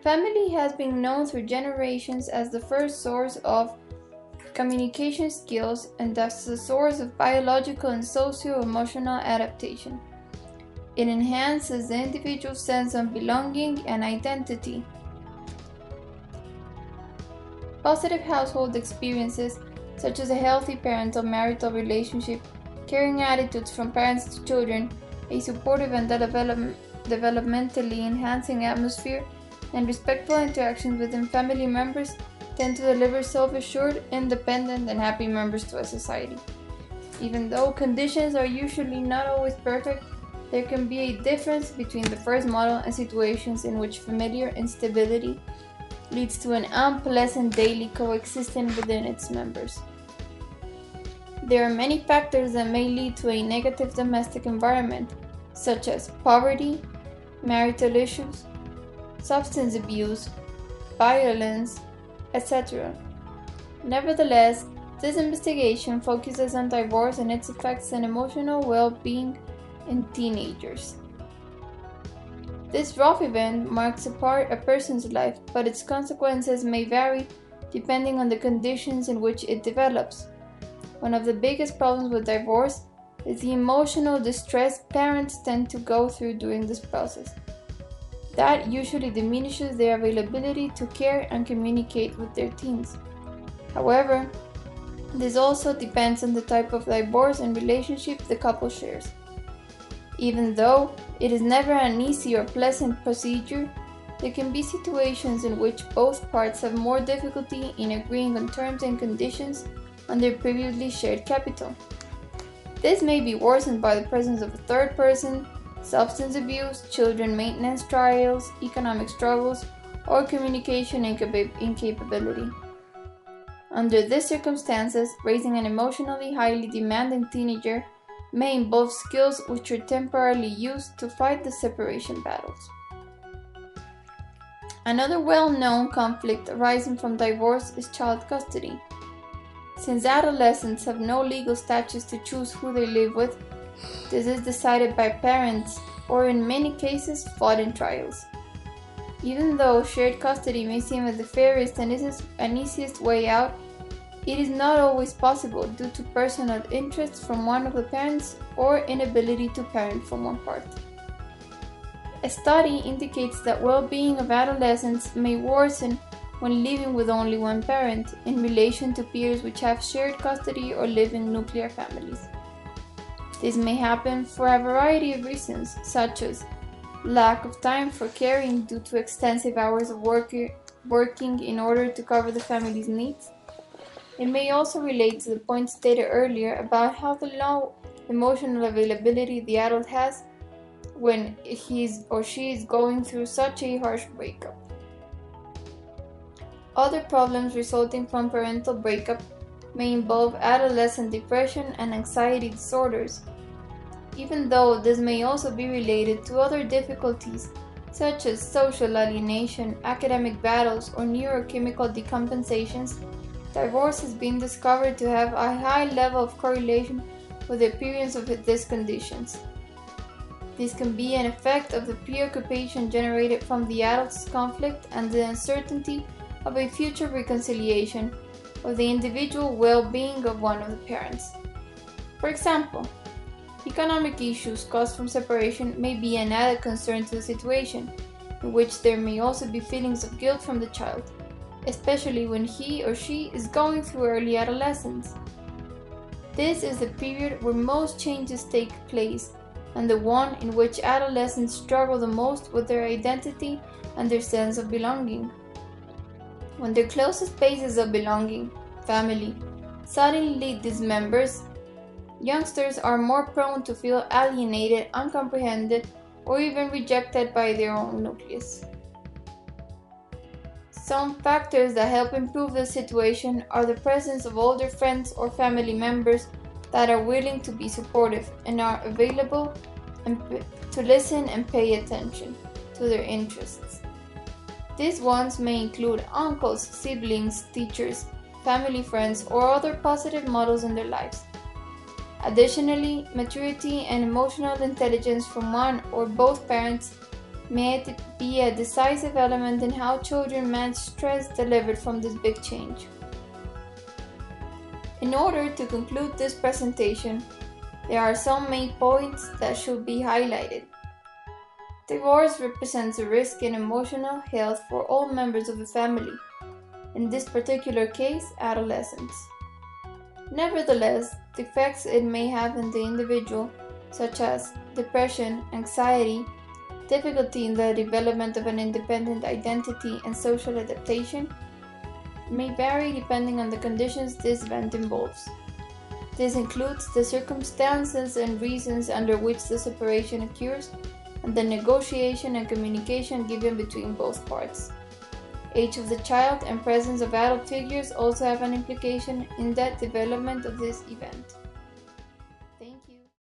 Family has been known through generations as the first source of communication skills and thus the source of biological and socio-emotional adaptation. It enhances the individual's sense of belonging and identity. Positive household experiences, such as a healthy parental-marital relationship, caring attitudes from parents to children, a supportive and developmentally enhancing atmosphere, and respectful interactions within family members tend to deliver self-assured, independent, and happy members to a society. Even though conditions are usually not always perfect, there can be a difference between the first model and situations in which familiar instability leads to an unpleasant daily coexistence within its members. There are many factors that may lead to a negative domestic environment, such as poverty, marital issues, substance abuse, violence, etc. Nevertheless, this investigation focuses on divorce and its effects on emotional well-being in teenagers. This rough event marks a person's life, but its consequences may vary depending on the conditions in which it develops. One of the biggest problems with divorce is the emotional distress parents tend to go through during this process. That usually diminishes their availability to care and communicate with their teens. However, this also depends on the type of divorce and relationship the couple shares. Even though it is never an easy or pleasant procedure, there can be situations in which both parts have more difficulty in agreeing on terms and conditions on their previously shared capital. This may be worsened by the presence of a third person, substance abuse, children maintenance trials, economic struggles, or communication incapability. Under these circumstances, raising an emotionally highly demanding teenager may involve skills which are temporarily used to fight the separation battles. Another well-known conflict arising from divorce is child custody. Since adolescents have no legal status to choose who they live with, this is decided by parents or in many cases fought in trials. Even though shared custody may seem like the fairest and easiest way out, it is not always possible due to personal interests from one of the parents or inability to parent from one part. A study indicates that well-being of adolescents may worsen when living with only one parent in relation to peers which have shared custody or live in nuclear families. This may happen for a variety of reasons, such as lack of time for caring due to extensive hours of working in order to cover the family's needs. It may also relate to the point stated earlier about how the low emotional availability the adult has when he or she is going through such a harsh breakup. Other problems resulting from parental breakup may involve adolescent depression and anxiety disorders, even though this may also be related to other difficulties such as social alienation, academic battles, or neurochemical decompensations. Divorce has been discovered to have a high level of correlation with the appearance of these conditions. This can be an effect of the preoccupation generated from the adult's conflict and the uncertainty of a future reconciliation or the individual well-being of one of the parents. For example, economic issues caused from separation may be an added concern to the situation, in which there may also be feelings of guilt from the child, especially when he or she is going through early adolescence. This is the period where most changes take place and the one in which adolescents struggle the most with their identity and their sense of belonging. When their closest bases of belonging, family, suddenly dismembers, youngsters are more prone to feel alienated, uncomprehended, or even rejected by their own nucleus. Some factors that help improve the situation are the presence of older friends or family members that are willing to be supportive and are available to listen and pay attention to their interests. These ones may include uncles, siblings, teachers, family friends, or other positive models in their lives. Additionally, maturity and emotional intelligence from one or both parents may it be a decisive element in how children manage stress delivered from this big change. In order to conclude this presentation, there are some main points that should be highlighted. Divorce represents a risk in emotional health for all members of the family, in this particular case, adolescents. Nevertheless, the effects it may have on the individual, such as depression, anxiety, difficulty in the development of an independent identity, and social adaptation, may vary depending on the conditions this event involves. This includes the circumstances and reasons under which the separation occurs, and the negotiation and communication given between both parts. Age of the child and presence of adult figures also have an implication in the development of this event.